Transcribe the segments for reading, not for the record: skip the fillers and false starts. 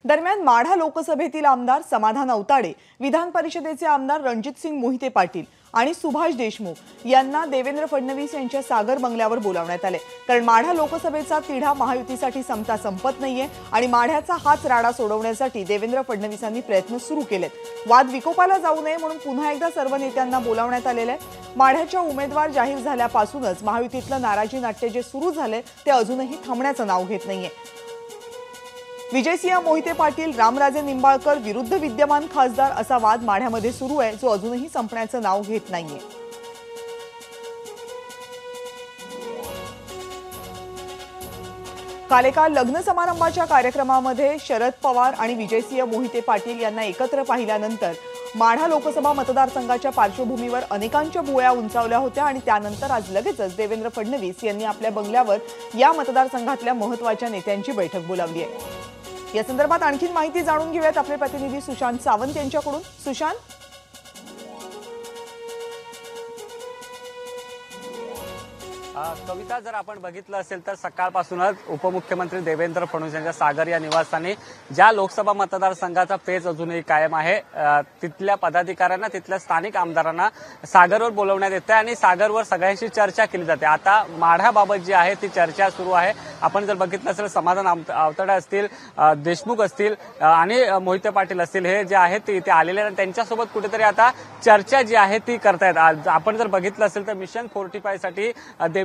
दरम्यान माढा लोकसभेतील आमदार समाधान अवताडे, विधान परिषदेचे आमदार रणजितसिंग मोहिते पाटील आणि सुभाष देशमुख यांना देवेंद्र फडणवीस यांच्या सागर बंगल्यावर बोलावण्यात आले। कारण माढा लोकसभेचा तिढा महायुतीसाठी संपत नाहीये आणि माढ्याचा हाच राडा सोडवण्यासाठी देवेंद्र फडणवीसांनी प्रयत्न सुरू केलेत। वाद विकोपाला जाऊ नये म्हणून पुन्हा एकदा सर्व नेत्यांना बोलावण्यात आलेले आहे। माढ्याच्या उमेदवार जाहीर झाल्यापासूनच महायुतीतलं नाराजी नाट्य जे सुरू झाले ते अजूनही थांबण्याचं नाव घेत नाहीये। विजयसिंह मोहिते पाटील, रामराजे निंबाळकर विरुद्ध विद्यमान खासदार असा वाद माढ्यामध्ये सुरू आहे, जो अजूनही संपण्याचं नाव घेत नाहीये। काल एका लग्न समारंभाच्या कार्यक्रमामध्ये शरद पवार आणि विजयसिंह मोहिते पाटील यांना एकत्र पाहिल्यानंतर माढा लोकसभा मतदारसंघाच्या पार्श्वभूमीवर अनेकांच्या भुवया उंचावल्या होत्या आणि त्यानंतर आज लगेचच देवेंद्र फडणवीस यांनी आपल्या बंगल्यावर या मतदारसंघातल्या महत्त्वाच्या नेत्यांची बैठक बोलावली आहे। या संदर्भात आणखी माहिती जाणून घेऊयात आपले प्रतिनिधी सुशांत सावंत यांच्याकडून। सुशांत, कविता, जर आपण बघितलं असेल तर सकाळपासूनच उपमुख्यमंत्री देवेंद्र फडणवीस यांच्या सागर या निवासस्थानी ज्या लोकसभा मतदारसंघाचा पेच अजूनही कायम आहे, तिथल्या पदाधिकाऱ्यांना, तिथल्या स्थानिक आमदारांना सागरवर बोलवण्यात येते आणि सागरवर सगळ्यांशी चर्चा केली जाते। आता माढ्याबाबत जी आहे ती चर्चा सुरू आहे। आपण जर बघितलं असेल समाधान अवताडे असतील, देशमुख असतील आणि मोहिते पाटील असतील, हे जे आहेत ते इथे आलेले आणि त्यांच्यासोबत कुठेतरी आता चर्चा जी आहे ती करतायत। आपण जर बघितलं असेल तर मिशन 45 साठी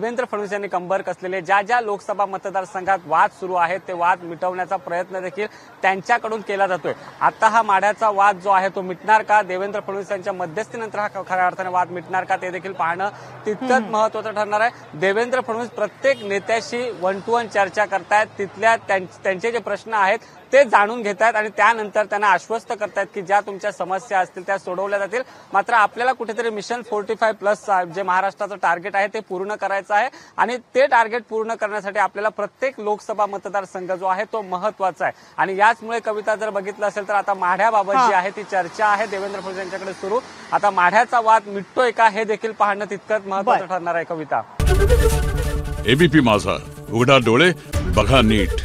देवेंद्र फडणवीस यांनी कंबर कसलेले ज्या लोकसभा मतदारसंघात वाद सुरू आहेत ते वाद मिटवण्याचा प्रयत्न देखील त्यांच्याकडून केला जातोय। आता हा माढ्याचा वाद जो आहे तो मिटणार का, देवेंद्र फडणवीस यांच्या मध्यस्थीनंतर हा खऱ्या अर्थाने वाद मिटणार का, ते देखील पाहणं तितकंच महत्त्वाचं ठरणार आहे। देवेंद्र फडणवीस प्रत्येक नेत्याशी 1 to 1 चर्चा करतायत, तिथल्या त्यांचे जे प्रश्न आहेत ते जाणून घेतायत आणि त्यानंतर त्यांना आश्वस्त करतायत की ज्या तुमच्या समस्या असतील त्या सोडवल्या जातील। मात्र आपल्याला कुठेतरी मिशन 45+ जे महाराष्ट्राचं टार्गेट आहे ते पूर्ण करायचं आहे आणि ते टार्गेट पूर्ण करण्यासाठी आपल्याला प्रत्येक लोकसभा मतदारसंघ जो आहे तो महत्त्वाचा आहे। आणि याचमुळे कविता, जर बघितलं असेल तर आता माढ्याबाबत जी आहे ती चर्चा आहे देवेंद्र फडणवीस यांच्याकडे सुरू। आता माढ्याचा वाद मिटतोय का हे देखील पाहणं तितकंच महत्त्वाचं ठरणार आहे। कविता, एबीपी माझा, उघडा डोळे बघा नीट।